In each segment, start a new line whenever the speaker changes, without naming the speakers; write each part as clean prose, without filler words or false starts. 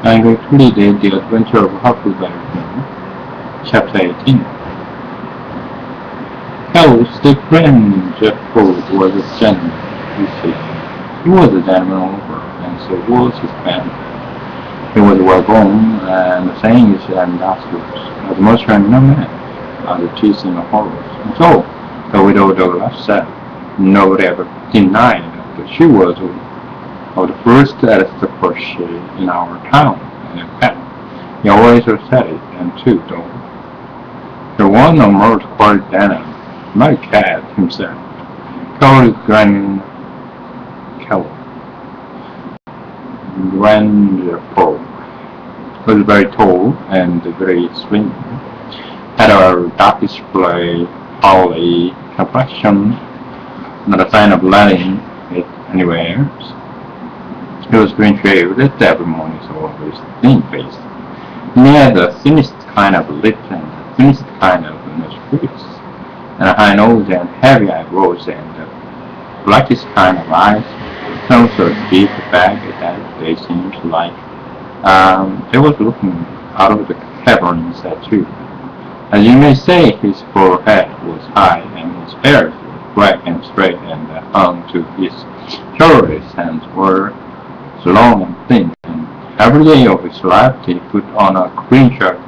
I'm going to read The Adventure of Huckleberry Finn, Chapter 18. Carlos, the grand Jeff Ford was a gentleman, you see. He was a gentleman over, and so was his family. He was well born, and the sayings and gospels, as much as no man, as the teaching of horrors. And so, the widow Douglas said, nobody ever denied that she was of the first aristocracy in our town, and in fact, he always said it, and too, though. The one on most quite Dana, my cat himself, called Grandfather, was very tall and very slim, had a darkish gray, holly complexion, not a sign of letting it anywhere. He was clean shaved every morning, so always thin-faced. He had the thinnest kind of lip and the thinnest kind of nostrils, and a high nose and heavy eyebrows and the blackest kind of eyes, some sort of deep bag that they seemed like they was looking out of the caverns too. As you may say, his forehead was high and his hair was black and straight and hung to his shoulders and were long and thin, and every day of his life he put on a clean shirt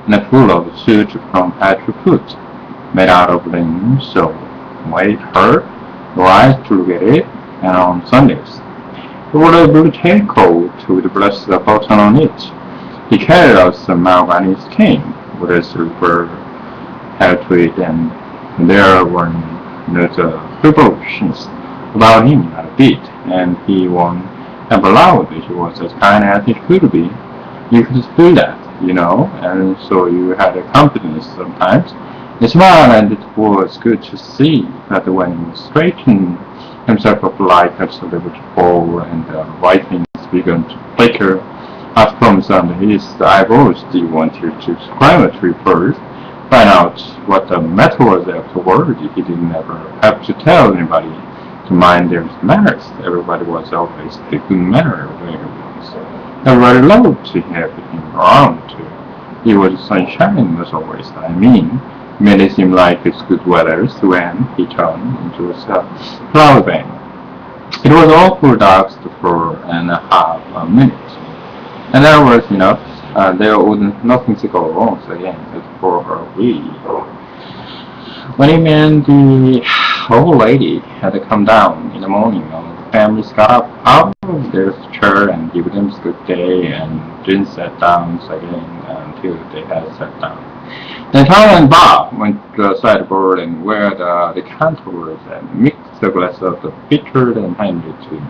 and a full of suit from head to foot, made out of linen, so made her rise to look at it, and on Sundays he wore a blue tailcoat with a blessed button on it. He carried out some mahogany cane with a silver head to it, and there were no precautions about him not a bit, and he won and allowed that he was as kind as he could be. You could feel that, and so you had a confidence sometimes. He smiled, and it was good to see that when he straightened himself up like a celebrity ball and the white things began to flicker out from under his eyebrows, he wanted to climb a tree first, find out what the matter was afterward. He didn't ever have to tell anybody to mind their manners. Everybody was always the good manner where he was. Everybody loved to have him around too. He was sunshine was always, made it seem like it's good weather when he turned into a flower bank. It was awful dark for and a half a minute, and there was enough. There wasn't nothing to go wrong again for her we. When he and the old lady had to come down in the morning, the families got up out of their chair and gave them a good day, and then sat down again until they had sat down. Then Tom and Bob went to the sideboard and where the decanter was and mixed a glass of the bitter and handed it to him.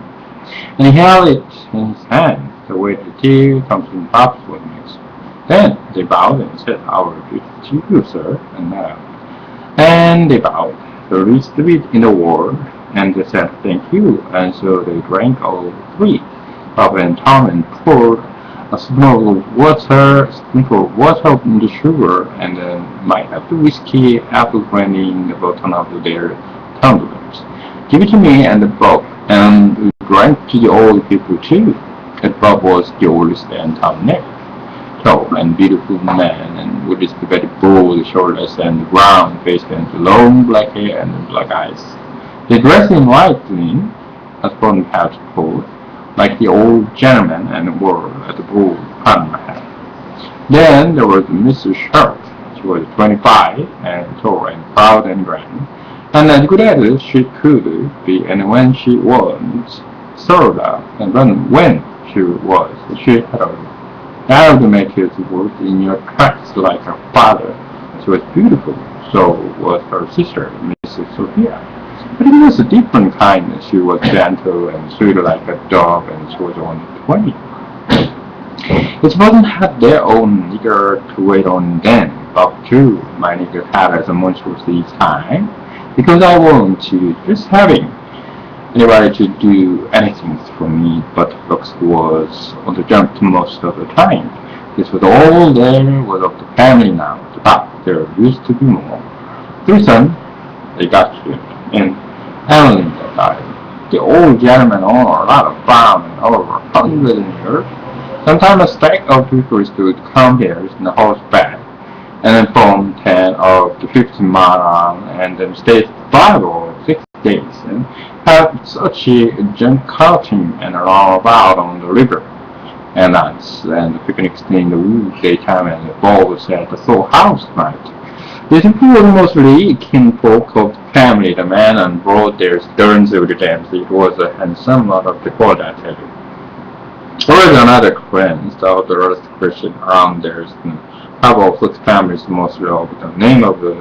And he held it in his hand the way the tea comes in Bob's would mix. Then they bowed and said, "Our gift to you, sir," and they bowed the least bit in the world, and they said thank you, and so they drank all three, Bob and Tom, and poured a spoonful of water in the sugar, and then might have the whiskey, apple brandy in the bottom of their tumblers. Give it to me and Bob, and we drank to the old people too. And Bob was the oldest and Tom next. Tall and beautiful man, and with his very broad shoulders and round face and long black hair and black eyes. They dressed in white linen, as Bonnie had called, like the old gentleman, and wore a broad Panama hat. Then there was Mrs. Sharp. She was 25 and tall and proud and grand, and as good as she could be, and when she was served up, and when she was, she had to make his work in your tracks like her father. She was beautiful, so was her sister, Mrs. Sophia. But it was a different kind. She was gentle and sweet like a dog, and she was only 20. His brothers had their own nigger to wait on them. Bob too, my nigger had as much as his time, because I wasn't just having anybody to do anything for me, but Fox was on the jump most of the time. This was all there was of the family now, but there used to be more. Three sons, they got you, and Emily that died. The old gentleman owned a lot of farm and over 100 years. Sometimes a stack of people stood compares in the horseback, and then from 10 of the 15-mile run, and then stayed 5 or 6 days, and had such a junk carting and run about on the river, and nights, and the picnics in the woods daytime, and the balls at the house night. These people were mostly kinfolk of the family. The men and brought their stones with them. It was a handsome lot of people, I tell you. There was another friend of the rest Christian around there. Couple of 6 families, mostly of the name of the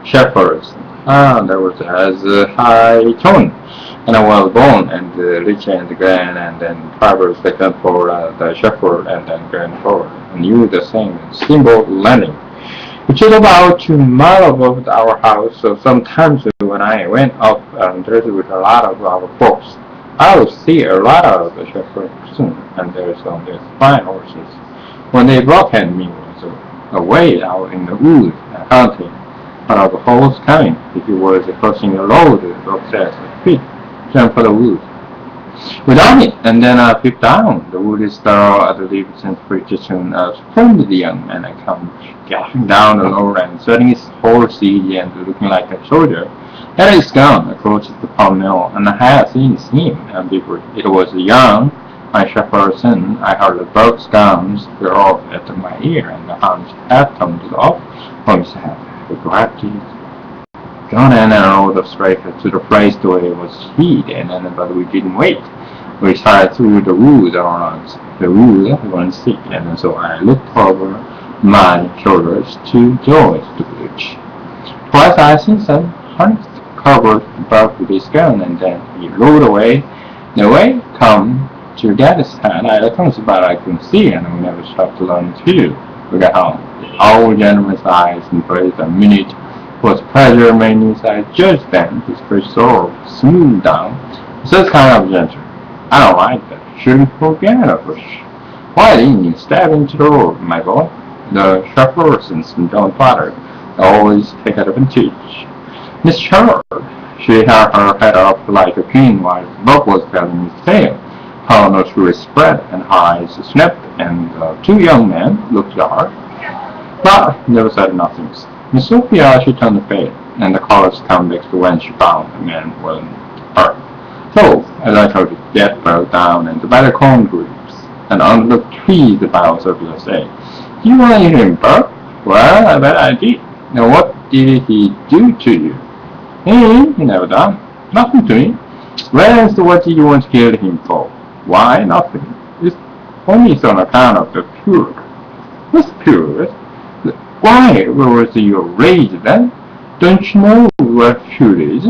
shepherds. There was as high tone and a well born and rich and grand, and then travelers second for the shepherd and then grand for and you the same steamboat landing, which is about 2 miles above our house. So sometimes when I went up there with a lot of our folks, I would see a lot of the shepherds soon, and there's on these fine horses. When they brought at me was away out in the woods hunting, but of a horse coming, if he was crossing the road, the dog says, "Quick, jump for the woods." Without it, and then I peeped down. The wood is thorough at the leaves and preaches soon from the young man. I come galloping down the road and setting his horse easy and looking like a soldier. That is gone, approaches the palm mill, and I had seen him, and before it was young, my shepherd's son. I heard the bird's guns go off at my ear, and the hound's hat tumbled off from his head. The gravity gone and rode straight to the place where it was hid, but we didn't wait. We started through the woods around the wood one sick, and so I looked over my shoulders to George the village. Twice I seen some hunts covered above with his gun, and then he rode away. The way come to that side, I comes about I couldn't see, and we never stopped to learn too. We got home. All gentlemen's eyes and praised a minute was pleasure made me I judged them. His face so smooth down. So kind of gentle. I don't like that. Shouldn't forget a bush. Why didn't you step into the road, my boy? The shepherds and don't bother. They always take advantage. Miss Charlotte, she had her head up like a pin while Bob was telling his tale. Her nose was spread and her eyes snapped, and the 2 young men looked at her, but never said nothing. Miss Sophia, she turned pale, and the colors came back to when she found the man wasn't her. So, as I tried to get her down and by the corn groups, and under the trees, the Bible Sophia said, "Do you want to hear him, Bert?" "Well, I bet I did." "Now what did he do to you?" He never done. Nothing to me." "Well, so what did you want to kill him for?" "Why, nothing. It's only on account of the pure." "What's pure?" "Why, where was your rage then? Don't you know what Feud is?"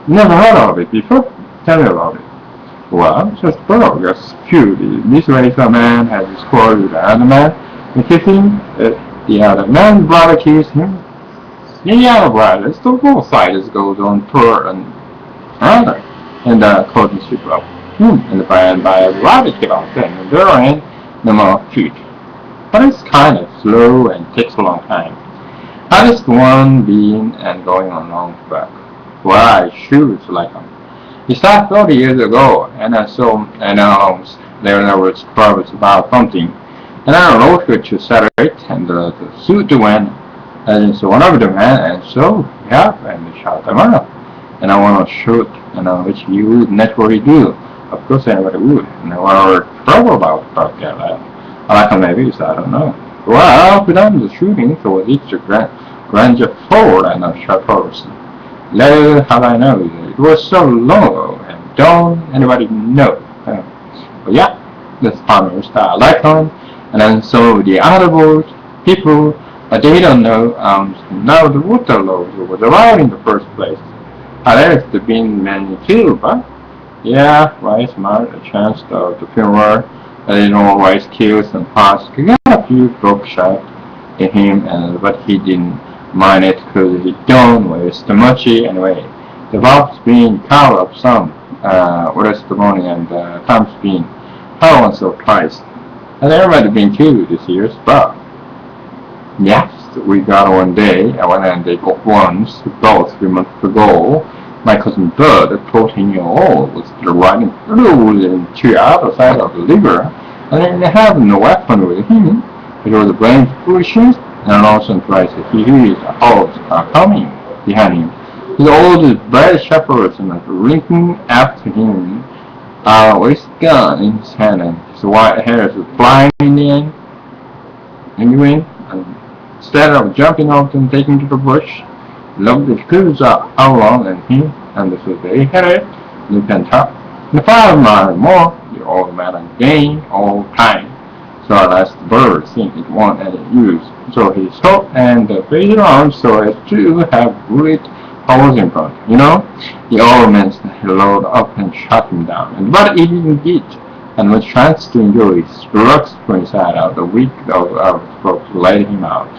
"Never heard of it before. Tell me about it." "Well, just progress. Feud is this way if a man has a quarrel with another man, and kissing the other man's brother kills him. The other brothers, so both sides goes on per another, and the courtship of him, and by and by a brother kill off them, and there ain't no more Feud. But it's kind of slow and takes a long time. How does one being and going on long back? Well, I sure it's like them. It started 30 years ago, and I saw there was troubles about something, and I wrote her to settle it, and the suit went, and so one of the men, and so yeah, and they shot them up. And I want to shoot, which you would naturally do. Of course, anybody would, and I want to trouble about that. I like maybe, so I don't know. Well, after the shooting, so it's a Granger Ford and a sharp person. Little have I known, it was so long ago, and don't anybody know. But yeah, this farmer style icon, and then some of the other boat people, they don't know, now the water load was around in the first place. There's been many killed, but yeah, right, smart, a chance of the funeral. You know, Rice kills and parts. He got a few broke shot in him, but he didn't mind it because he don't waste the money anyway. The Bob's been caught up some, rest of the morning, and Tom's been caught once or twice. And everybody been killed this year, but yes, we got one day, and they got once, about 3 months ago. My cousin Bud, 14-year-old, was riding through to the other side of the river, and they have no weapon with him. It was blind foolishness, and also twice he hears a horse coming behind him. His old black shepherds linking after him with his gun in his hand, and his white hairs flying in the air. Anyway, instead of jumping out and taking to the bush, looked the crews out long and him, and so they had it, look and talk. The 5 miles more, the old man again all time. So as the bird think it won't any use. So he stopped and faced around so as to have great holes in front. The old man loaded up and shot him down. But he didn't get, and was chance to enjoy his drugs from inside out the week of folks let him out.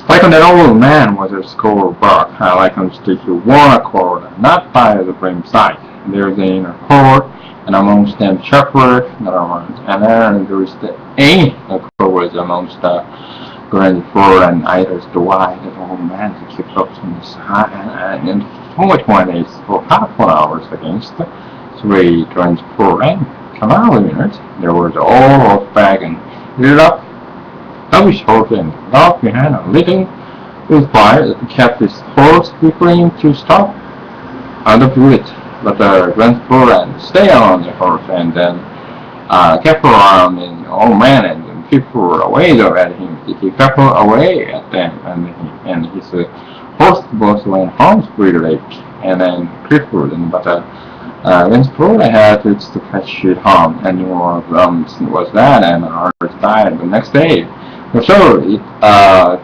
Like that old man was a score buck, I like him to stick to one accord, not by the frame side. There's the inner cord, and amongst them shepherds, and then there is the aim accord amongst the grand four and idols the white the old man to keep up on his high and so much one is for half 1 hour against 324 and come out minutes. There was all of bag and lit up. I was short and dark behind a little with fire that kept his horse refraining to stop out of it. But the grand four and stay on the horse and then kept around and old man and people were away at him. He kept away at them and his horse both went home pretty late and then crippled and but when Florida had its to catch it home and one of them was that and ours died the next day. For sure,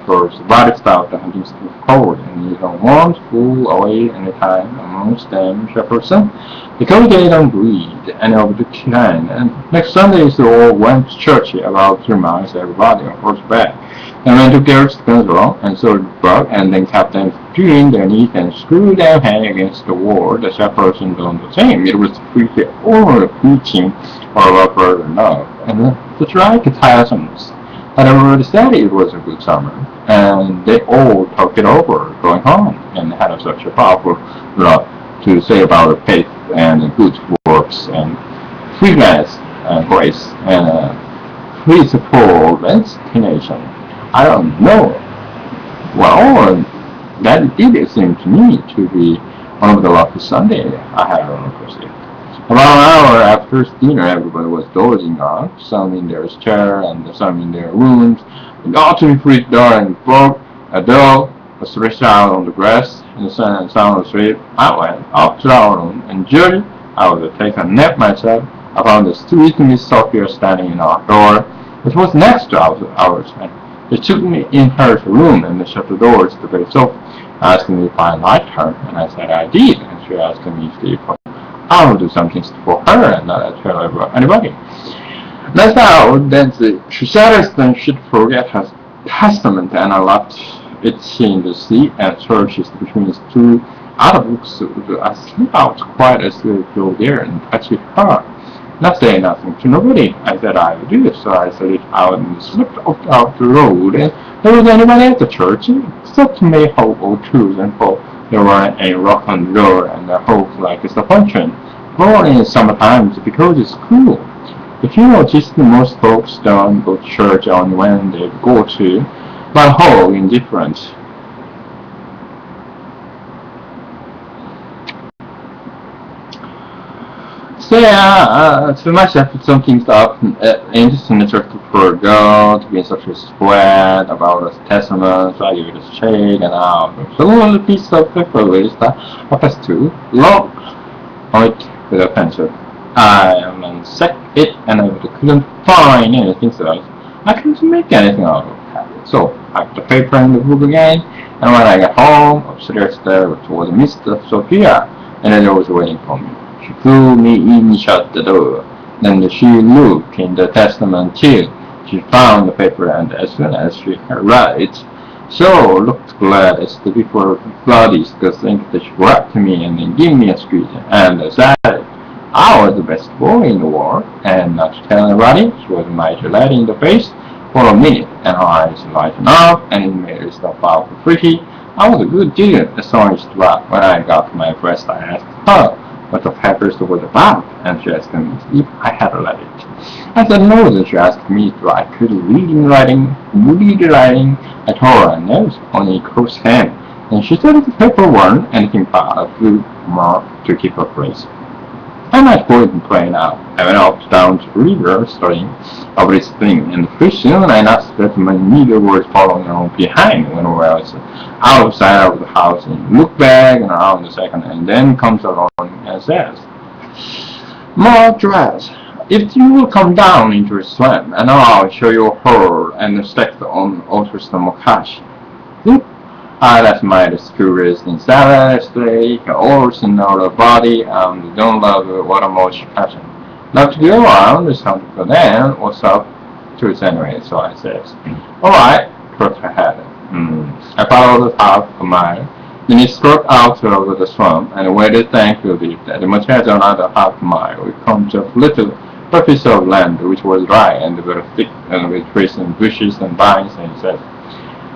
for body style the hunting still cold and you don't want to fool away any time amongst them shepherds because they don't breed any of the kind. And next Sunday they all went to church about 3 miles everybody on horseback. And went to Garrett's guns along and so bug and then kept them doing their knees and screwed their hand against the wall. The shepherds done the same. It was pretty over preaching or further enough. And to try to tiresomeness. But I already said it was a good summer, and they all talked it over going home and had such a powerful lot to say about the faith and good works and freedom and grace and principle destination. I don't know. Well, that did seem to me to be one of the luckiest Sunday I had on the course. About an hour after dinner, everybody was dozing off, some in their chair and some in their rooms. The autumn fresh door and broke. A dog was stretched out on the grass in the sun and sound asleep. I went up to our room and Judy, I would take a nap myself. I found the sweet Miss Sophia standing in our door, which was next to ours. And she took me in her room and shut the doors to very soft, asking me if I liked her, and I said I did. And she asked me if I will do something for her and not tell about anybody. That's how then she said then she'd forget her testament and I left it in the sea and searches between these two other books. I slip out quite as we go there and touch with her. Not saying nothing to nobody. I said I would do this, so I said it out and slipped off the road and there was anybody at the church except me hope or truth and for there were a rock on the door and a hope like it's a function. Born in summertime because it's cool. If you notice, most folks don't go to church on when they go to, but whole indifferent. So yeah, to myself, something up interesting attractive for a girl to be such a sweat about the testament, so I give it a shake and out. So a little piece of paper is that was too long on it with a pencil. I unset it and I couldn't find anything, so I couldn't make anything out of it. So I put the paper in the book again, and when I got home, upstairs there was Miss Sophia, and then was waiting for me. She flew me in, shut the door. Then she looked in the testament till she found the paper, and as soon as she had read it, so looked glad as the before bloody because think that she grabbed me and then gave me a squeeze and said I was the best boy in the world, and not to tell anybody, she was mighty red in the face for a minute, and her eyes lightened up, and it made her stuff out pretty. I was a good deal astonished, but when I got to my breast, I asked her what the papers were about, and she asked me if I had read it. I said no, then she asked me if I could read writing. I told her no, only crosshand. And she said the paper weren't anything but a blue mark to keep her place. I might go and play now. I went off down to the river, studying over this thing, and pretty soon I noticed that my needle was following along behind when I was outside of the house and looked back and around a second, and then comes along and says, "More dress. If you will come down into a swim, and I'll show you her and stack on autos the mokash." That's my curious and seriously, also know the body and don't love what much passion. Love to go around or something for them, what's up to it anyway, so I says, alright, crooked her head. I followed half a mile, then he struck out over the swamp and waited thankfully that much as another half mile we come to a little piece of land which was dry and very thick and with trees and bushes and vines, and he said,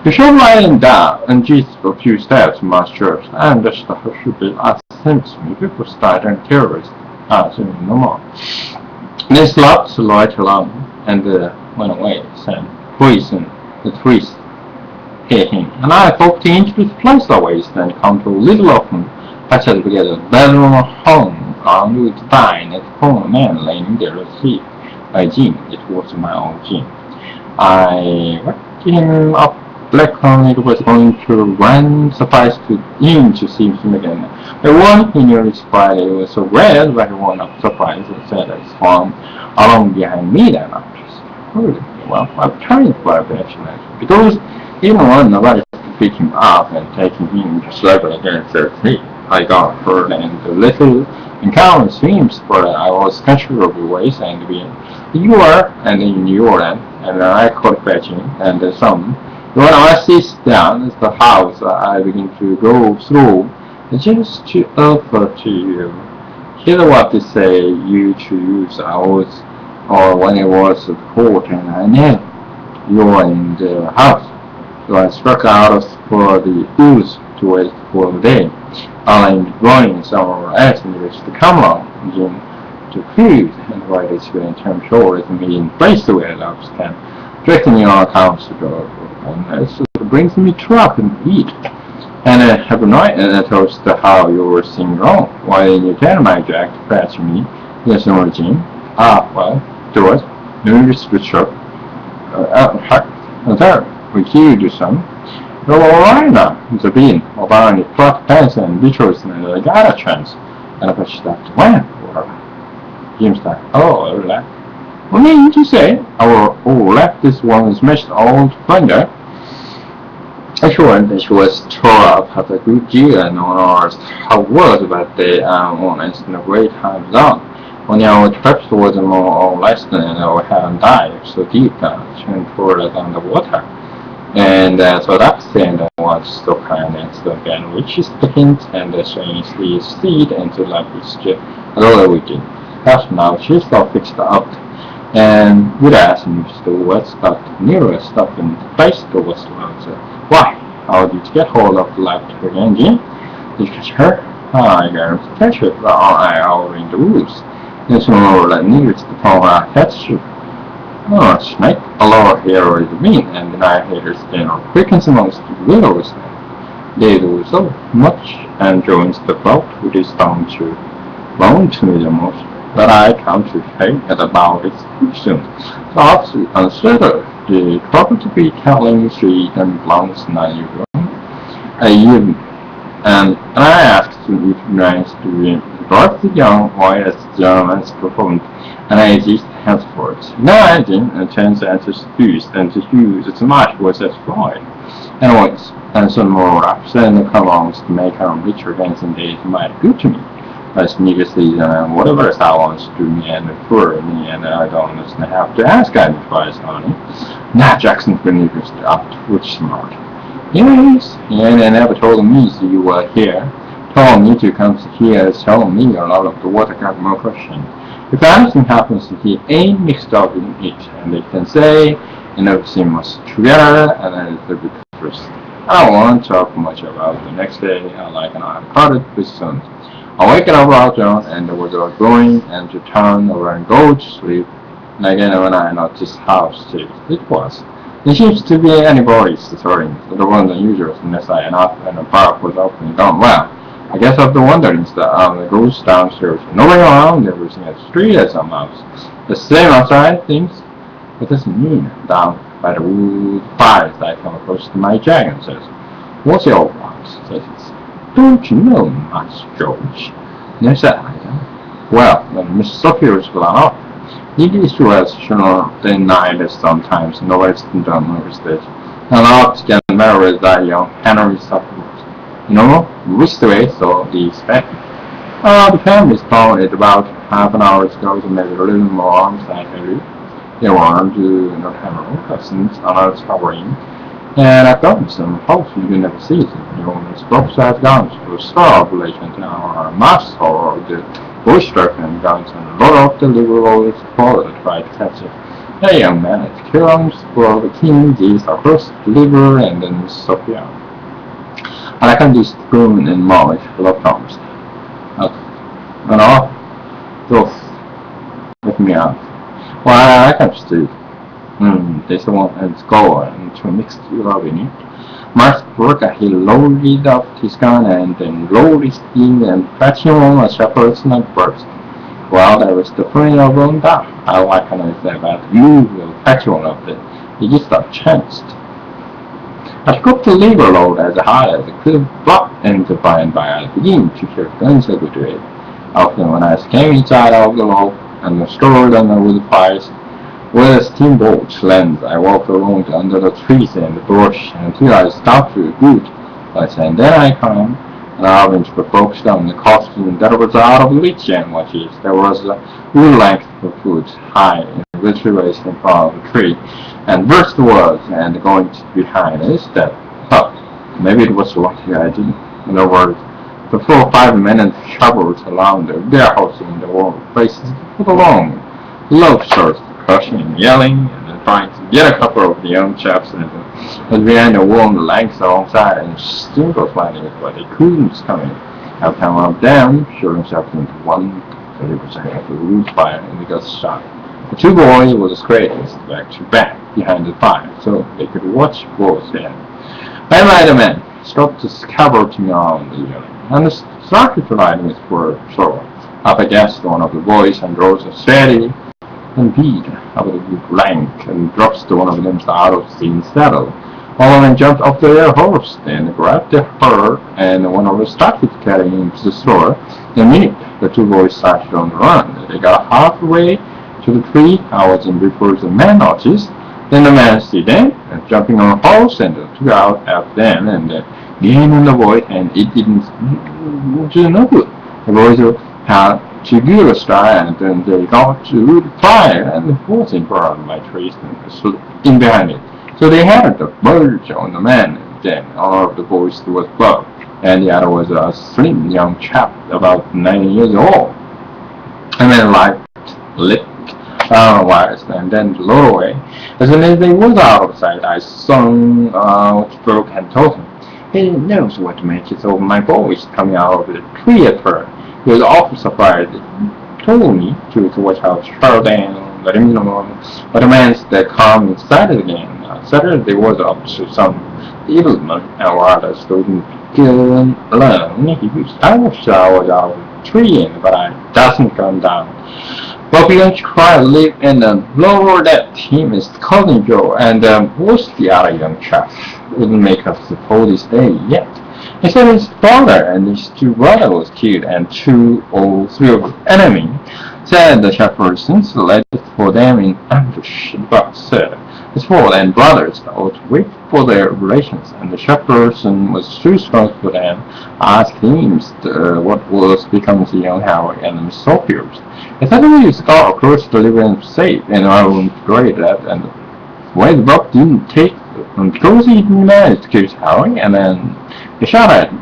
"You should lie down and just a few steps, master, and the should be asks me before starting terrorists. Soon no more." They slapped right along and went away, saying, "Poison, the trees hit him." And I thought the injured place away, then come to little often, patched together, bedroom home, armed with dine at home, a man laying there asleep. By Jim, it was my own Jim. I wrapped him up like it was going to run, suffice to him to see him again. The one he nearly spied it was so red that one of surprise and said I swung along behind me then I just heard it. Well, I'm trying for a actually because even when nobody pick him up and taking him to circle against their feet, I got hurt and the little encounter seems but I was considerably ways and you were and then you were and I caught fetching and some. When I sit down at the house, I begin to go through just to offer to you. Hear what they say you to use hours or when it was at court and I know you are in the house. So I struck out for the woods to wait for the day. I'm going somewhere else in which to come along to Feud and write it to in term sure it me in place the way I can. Directly on accounts to go. And it brings me truck and eat. And I have a night and I told how you were singing wrong. Why didn't you tell my Jack to fetch me? Yes, no, Jim. Well, do it. No, just the truck. There, we hear you some. You're alright now, the bean. About the truck pants and beaches and I got a chance. And I pushed that when? Jim's like, oh, relax. I mean to say, our left this one smashed all to find her. Assured she was tore up at a good deal and on ours how was but they honest in a great time zone. When our trips was more or less than we hadn't dived so deep turned further than the water. And so that's the end of what's the kind and so again which is the hint and the strangely seed into life is just another weekend. That's now she's all fixed up. And would ask me to what's got nearest up in the place to what's answer. Why? How did you get hold of the electric engine? Did you catch her? I got to catch her out in the woods. There's more that nearest the phone I catch you. Oh, snake, a lower here is mean, and the night haters general quickens amongst the willows. They do so much and joins the boat which is down to bone to me the most. That I come to pay at about its soon. So obviously consider the property telling street and belongs to usual. And I asked if nice to be brought the young boy as Germans performed and I exist henceforth. Now I did a chance at the speech and to use as much was as Floyd. Anyways, and some more ups and come to make our richer against and days might good to me. As needlessly whatever I wants to do me and for me and I don't have to ask any advice on it. Now Jackson finished up which smart. Yes, and they never told me you were here. Told me to come here, told me a lot of the water got more question. If anything happens he ain't mixed up in it and they can say and everything was together and then it's a bit first. I don't want to talk much about the next day like an I caught it with sun. I wake up out there and there was a going and to turn over and go to sleep And again, when I noticed how safe it was, there seems to be anybody's stirring. So there wasn't unusual unless I up and the park was open and gone. Well, I guess after wondering the goes downstairs, nobody around, everything is street as somehow. The same outside things, it doesn't mean down by the wood fires I come across my jacket and says, "What's your box?" Says, "Don't you know much, George?" And I said, "I don't." Well, when Mississippi was blown up, it is rational denied that sometimes nobody's done notice it. And not get married with that young Henry Sutherland. Which way, so the expect. The family found it about half an hour ago to maybe a little more inside Henry. They wanted to not have no cousins on our covering. And I've gotten some folks you can never see it. It's both sides guns to star population now are mass or the bush and guns and a lot of the liberal explorers try to catch it. A young man at Killam's for the king is across the river and then Sophia. And I can do spoon in Mali love comes. Those with me out. Well, I can see. This one has gone to mixed loving it. Mark Burger, he loaded up his gun and then lowered his steam and fetched him on a shepherd's night burst. Well, there was the point of on that. I can say that you will fetch one of it. He just got chanced. I took the lever load as hard as I could, but and by and by I began to hear guns every day. Often when I came inside of the load and stored under wood fires, with a steamboat lens, I walked along under the trees and the bush until I stopped to a good place, and then I climbed an orange but focused on the costume that was out of reach and watches. There was a wood length of foot high in which raised in front of the tree, and burst was, and going behind is that, maybe it was lucky I didn't. In other words, the 4 or 5 minutes traveled along the warehouse in the warm places for the long, low shorts, crushing and yelling, and trying to get a couple of the young chaps and was behind the warm legs alongside and still was finding it, but they couldn't come in. Every time one of them showed himself into 130% of the roof fire and he got shot. The two boys were the greatest back to back behind the fire, so they could watch both then. By the man stopped to scabbard me on the yelling, and started to ride with for shore. Up against one of the boys and rose a steady and beat up the blank and drops to one of them out of the saddle. One of them jumped off their horse and grabbed her, and one of them started carrying him to the store. In a minute, the two boys started on the run. They got halfway to the tree. I was in before the man noticed. Then the man see them and jumping on a horse and took out after them and began on the boy, and it didn't do no good. The boys had to give a try, and then they got to the fire and the horse in front of my trees and in behind it. So they had the bird on the man, and then all of the boys was above, and the other was a slim young chap about 9 years old. And then licked wires and then low away. As soon as they was out of sight, I sung what broke and told him. He knows what makes so my boys coming out of the tree at first. He was awful surprised. He told me to watch out Charles and let him know. But the man that come inside again. Saturday was up to some evilman and while I stood alone. I wish I was out of the tree, but I doesn't come down. But we don't try to live in the lower that team is cousin Joe, and what's the other young chap wouldn't make us suppose this day yet. He said his father and his two brothers was killed, and 2 or 3 of the enemy said the shepherd since led for them in ambush. But said his father and brothers ought to wait for their relations, and the shepherd was too strong for them. Asked him what was become of the young Howard and the soldiers. He said we got across the river and safe, and I was great at and why the rock didn't take because he managed to kill Howard, and then he shot at him.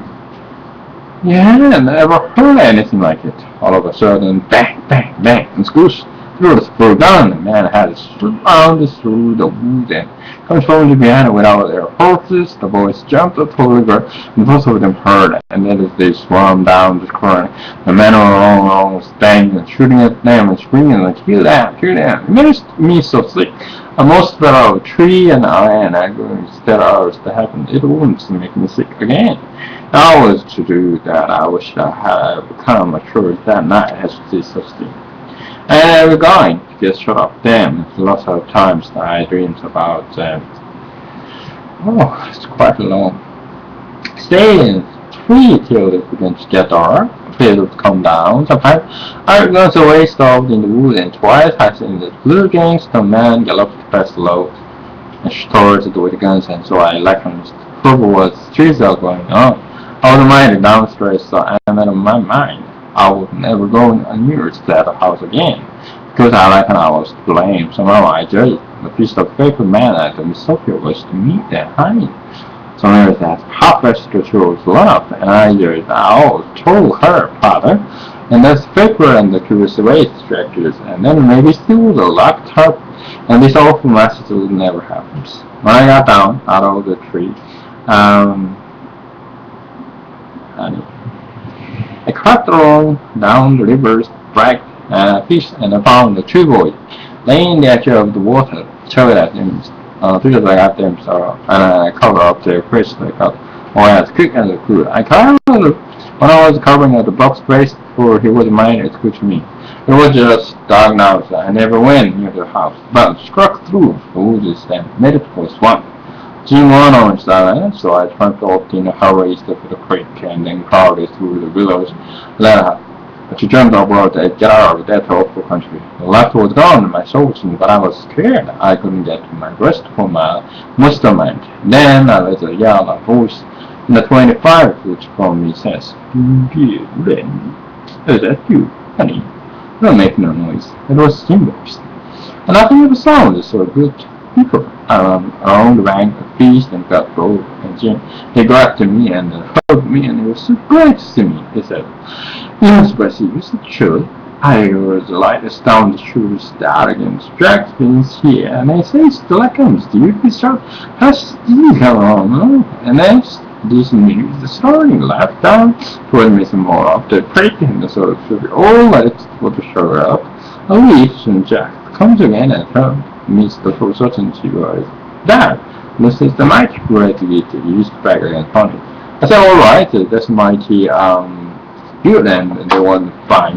Yeah, I never heard anything like it. All of a sudden, bang, bang, bang, and scoosh. through the spur gun. The man had rounded through the woods and controlled behind without their horses. The boys jumped up the river, and both of them heard, and then as they swarmed down the current, the men all was standing and shooting at them and screaming like, kill them, kill them. It made me so sick. I almost fell out of a tree and I ran. I instead of hours to happen. It wouldn't make me sick again. I was to do that. I wish I had become mature that night as to see such things. And I was going to get shut up then. Lots of times I dreamed about that. Oh, it's quite long. Stay in tree till it begins to get dark. It would come down. Sometimes I was away stopped in the wood, and twice I seen the little gangster man galloped past low and towards the with guns, and so I reckoned trouble was drizzle going on. I was minded downstairs, so I made up my mind I would never go near that house again, because I reckon I was to blame. Somehow I judged the piece of paper man at the Mississippi was to meet that honey. So there's that half-dressed was love, and I just told her father, and that's paper and the curious waste structures, and then maybe still the locked up, and this awful message would never happen. When I got down out of the tree, honey, I crept along down the river's bank and fish, and I found the tree boy laying in the edge of the water, showed at him. Because I got them, so and I covered up the fish they got. Oh, as quick as I could. I covered when I was covering up the box place, for he was mine. It could to me. It was just dark now, so I never went near the house, but struck through the woods and made it for a swamp. Jim went on silent, so I tramped off in a hurry to the creek and then crowded through the willows. Let her. But she jumped over to get out of that awful country. The light was gone, my soul seemed, but I was scared. I couldn't get to my rest for my musterment. Then I heard a yell of voice in the 25, which from me says, Then, is that you, honey? Don't make no noise. It was Jim's. And nothing of the sound is so good. People around the bank of feast and got gold and Jim. He grabbed me and hugged me, and it was so great to see me, he said. Yes, Bessie, you said sure. I was the lightest down the shoe start against Jack's things here, and I say still comes, do you be sharp? Has you come on, huh? And then this minute the starting laughed down towards me some more of the creek and the sort of sugar. All let it for the sugar up. A leaf and Jack comes again and found meets the full certainty was that this is the mighty greatly used back and funny. I said, alright, that's mighty good, and they want fine.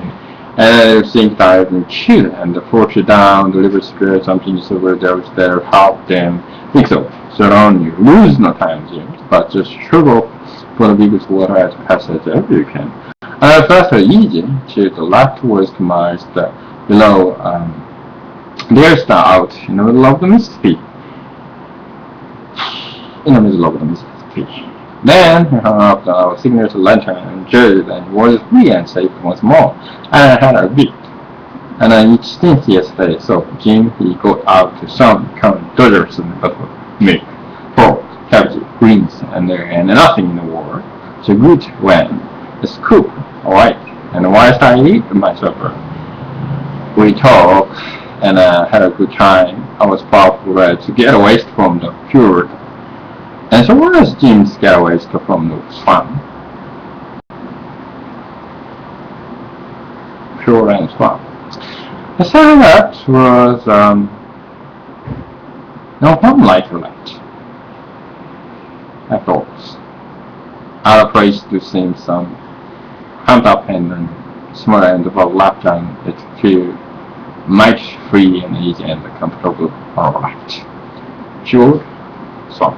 And I think that I've been chill and force down the liver spirit something so where those that help them think so. So don't you lose no time, James, but just struggle for the biggest water as fast as ever you can. And at first it's easy to the left was commands the below there's the out in the middle of the Mississippi. In the middle of the Mississippi. Then he hung up the signature lantern and judged and was free and safe once more. And I had a beat. And I each since yesterday, so Jim he got out to some count dollars of milk, pork, cabbage, greens, and nothing in the world. So good when the scoop, alright, and whilst I eat my supper, we talked and had a good time. I was powerful to get away from the fjord. And so where does Jim's get away from the swamp? Fjord and swamp. The sign that was no home light light. I thought. Out of place to sing some humped up and small and about lap down it feel much free and easy and comfortable. Alright. Fjord, swamp.